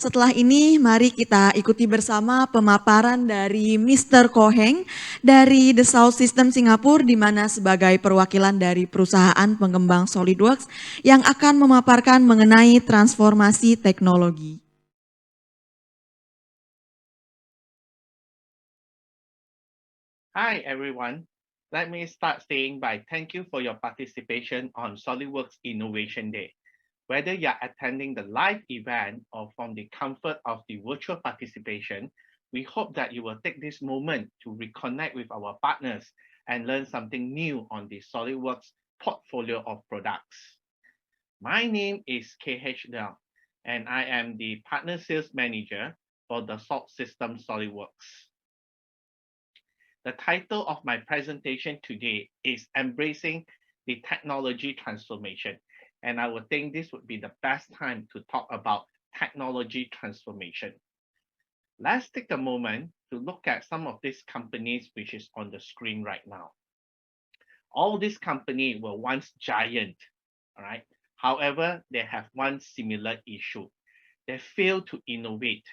Setelah ini, mari kita ikuti bersama pemaparan dari Mr. Koheng dari The South System Singapura, di mana sebagai perwakilan dari perusahaan pengembang SOLIDWORKS yang akan memaparkan mengenai transformasi teknologi. Hi everyone, let me start saying by thank you for your participation on SOLIDWORKS Innovation Day. Whether you're attending the live event or from the comfort of the virtual participation, we hope that you will take this moment to reconnect with our partners and learn something new on the SOLIDWORKS portfolio of products. My name is KH Leong, and I am the Partner Sales Manager for the Salt System SOLIDWORKS. The title of my presentation today is Embracing the Technology Transformation. And I would think this would be the best time to talk about technology transformation. Let's take a moment to look at some of these companies which is on the screen right now. All these companies were once giant, all right? However, they have one similar issue. They failed to innovate,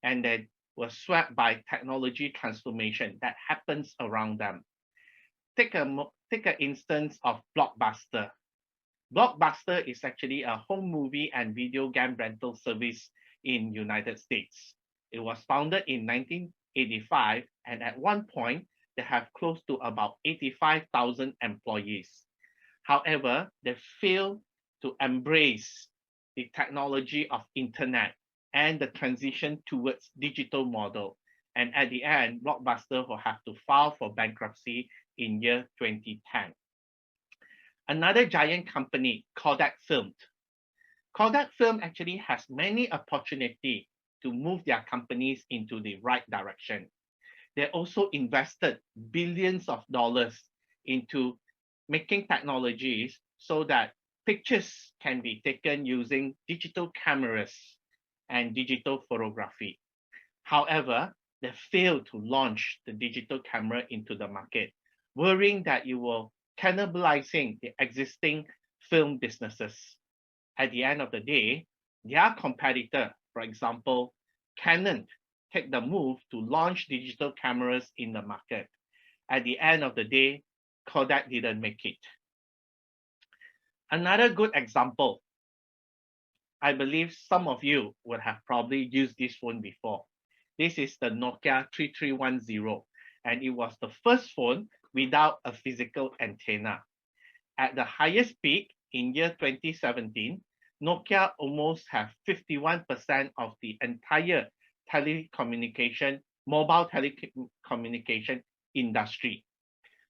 and they were swept by technology transformation that happens around them. Take an instance of Blockbuster. Blockbuster is actually a home movie and video game rental service in United States. It was founded in 1985, and at one point, they have close to about 85,000 employees. However, they failed to embrace the technology of internet and the transition towards digital model. And at the end, Blockbuster will have to file for bankruptcy in year 2010. Another giant company, Kodak Film. Kodak Film actually has many opportunities to move their companies into the right direction. They also invested billions of dollars into making technologies so that pictures can be taken using digital cameras and digital photography. However, they failed to launch the digital camera into the market, worrying that you will cannibalizing the existing film businesses. At the end of the day, their competitor, for example, Canon, take the move to launch digital cameras in the market. At the end of the day, Kodak didn't make it. Another good example, I believe some of you would have probably used this phone before. This is the Nokia 3310, and it was the first phone without a physical antenna. At the highest peak in year 2017, Nokia almost have 51% of the entire mobile telecommunication industry.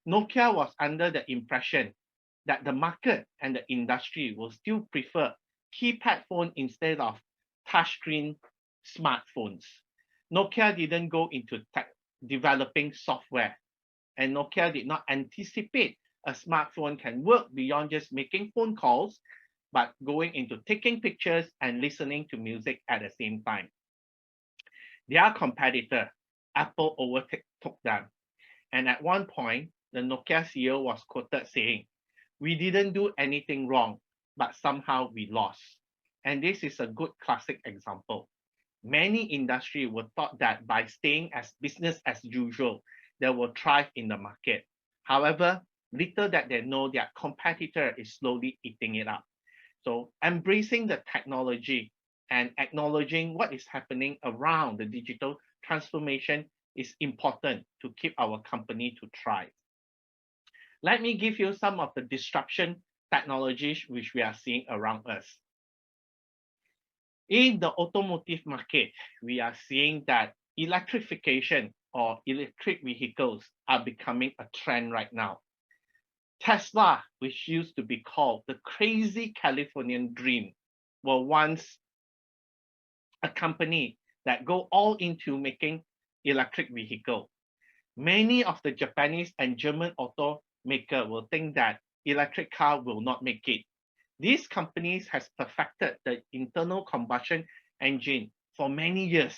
Nokia was under the impression that the market and the industry will still prefer keypad phone instead of touchscreen smartphones. Nokia didn't go into developing software, and Nokia did not anticipate a smartphone can work beyond just making phone calls, but going into taking pictures and listening to music at the same time. Their competitor, Apple, overtook them. And at one point, the Nokia CEO was quoted saying, "We didn't do anything wrong, but somehow we lost." And this is a good classic example. Many industries were thought that by staying as business as usual, they will thrive in the market. However, little that they know, their competitor is slowly eating it up. So embracing the technology and acknowledging what is happening around the digital transformation is important to keep our company to thrive. Let me give you some of the disruption technologies which we are seeing around us. In the automotive market, we are seeing that electrification or electric vehicles are becoming a trend right now. Tesla, which used to be called the crazy Californian dream, were once a company that go all into making electric vehicle. Many of the Japanese and German automaker will think that electric car will not make it. These companies has perfected the internal combustion engine for many years,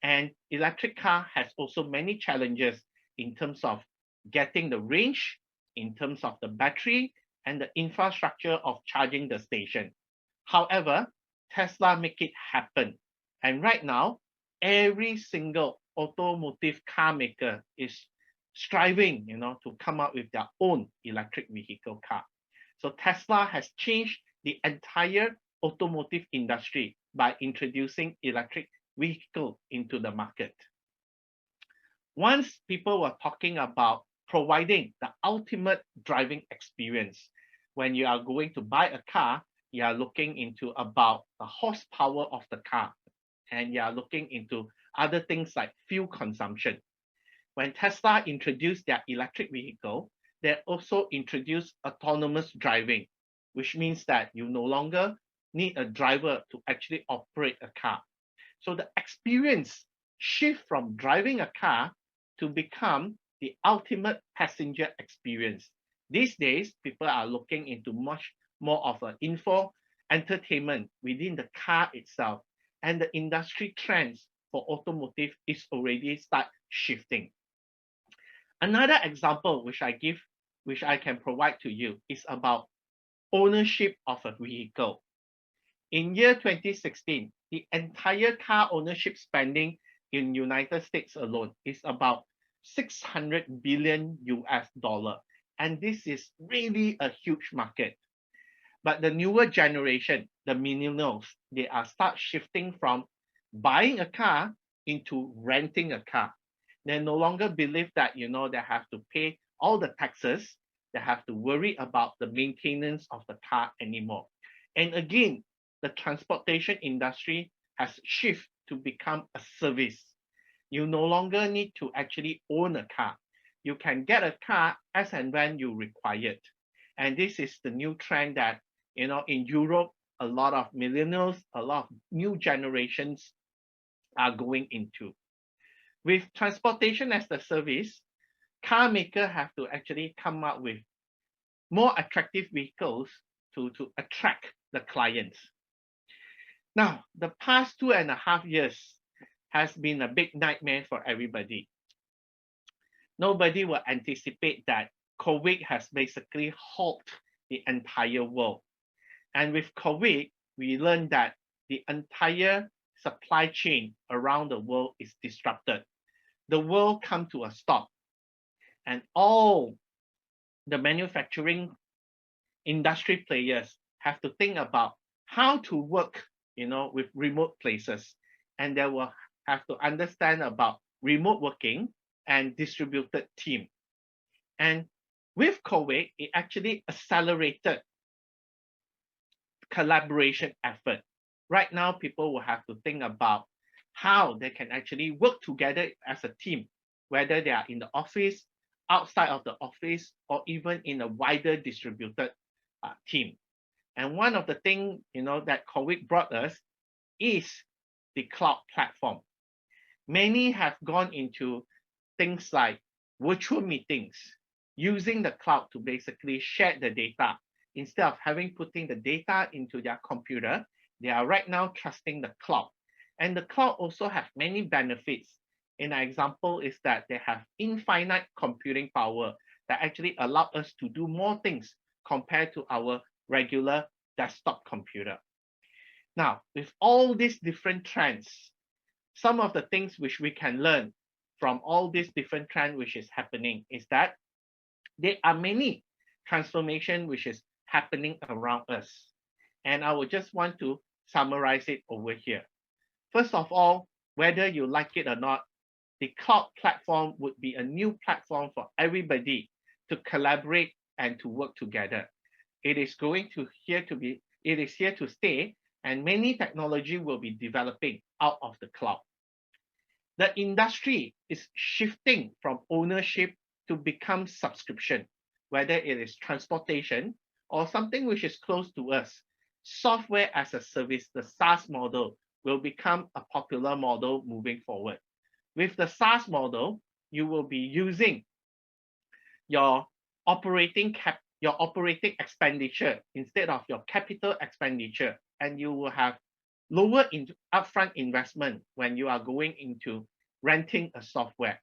and electric car has also many challenges in terms of getting the range, in terms of the battery, and the infrastructure of charging the station. However, Tesla make it happen, And right now, every single automotive car maker is striving, to come up with their own electric vehicle car. So Tesla has changed the entire automotive industry by introducing electric vehicle into the market. Once people were talking about providing the ultimate driving experience, when you are going to buy a car, you are looking into about the horsepower of the car, and you are looking into other things like fuel consumption. When Tesla introduced their electric vehicle, they also introduced autonomous driving, which means that you no longer need a driver to actually operate a car. So the experience shift from driving a car to become the ultimate passenger experience. These days, people are looking into much more of an info entertainment within the car itself, and the industry trends for automotive is already start shifting. Another example which I can provide to you is about ownership of a vehicle. In year 2016, the entire car ownership spending in United States alone is about 600 billion US dollar. And this is really a huge market. But the newer generation, the millennials, they are start shifting from buying a car into renting a car. They no longer believe that, they have to pay all the taxes. They have to worry about the maintenance of the car anymore. And again, the transportation industry has shifted to become a service. You no longer need to actually own a car. You can get a car as and when you require it. And this is the new trend that, in Europe, a lot of millennials, a lot of new generations are going into. With transportation as the service, car makers have to actually come up with more attractive vehicles to attract the clients. Now, the past 2.5 years has been a big nightmare for everybody. Nobody will anticipate that COVID has basically halted the entire world. And with COVID, we learned that the entire supply chain around the world is disrupted. The world come to a stop, and all the manufacturing industry players have to think about how to work, with remote places, and they will have to understand about remote working and distributed team. And with COVID, it actually accelerated collaboration effort. Right now, people will have to think about how they can actually work together as a team, whether they are in the office, outside of the office, or even in a wider distributed team. And one of the things, that COVID brought us is the cloud platform. Many have gone into things like virtual meetings, using the cloud to basically share the data. Instead of putting the data into their computer, they are right now trusting the cloud. And the cloud also have many benefits. An example is that they have infinite computing power that actually allow us to do more things compared to our regular desktop computer. Now, with all these different trends, some of the things which we can learn from all these different trends which is happening is that there are many transformations which is happening around us. And I would just want to summarize it over here. First of all, whether you like it or not, the cloud platform would be a new platform for everybody to collaborate and to work together. It is here to stay, and many technology will be developing out of the cloud. The industry is shifting from ownership to become subscription, whether it is transportation or something which is close to us. Software as a service, the SaaS model, will become a popular model moving forward. With the SaaS model, you will be using your operating expenditure instead of your capital expenditure, and you will have lower upfront investment when you are going into renting a software.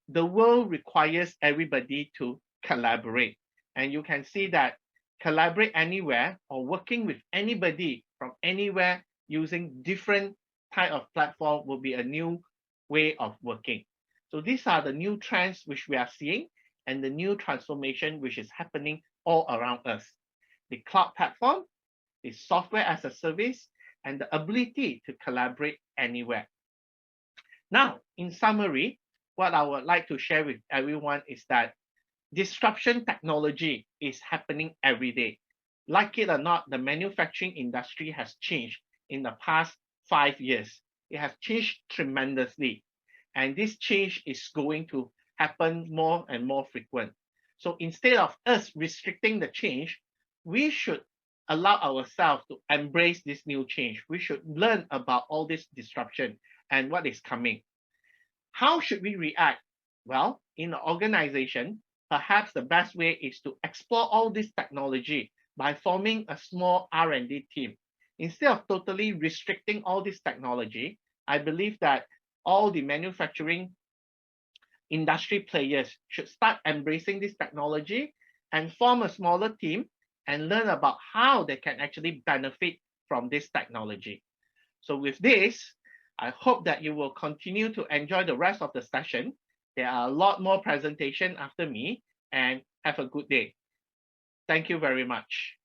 The world requires everybody to collaborate, and you can see that collaborate anywhere or working with anybody from anywhere using different type of platform will be a new way of working. So these are the new trends which we are seeing and the new transformation which is happening all around us. The cloud platform, the software as a service, and the ability to collaborate anywhere. Now, in summary, what I would like to share with everyone is that disruption technology is happening every day. Like it or not, the manufacturing industry has changed in the past 5 years. It has changed tremendously. And this change is going to happen more and more frequent. So instead of us restricting the change, we should allow ourselves to embrace this new change. We should learn about all this disruption and what is coming. How should we react? Well, in an organization, perhaps the best way is to explore all this technology by forming a small R&D team. Instead of totally restricting all this technology, I believe that all the manufacturing industry players should start embracing this technology and form a smaller team and learn about how they can actually benefit from this technology. So with this, I hope that you will continue to enjoy the rest of the session. There are a lot more presentation after me, and have a good day. Thank you very much.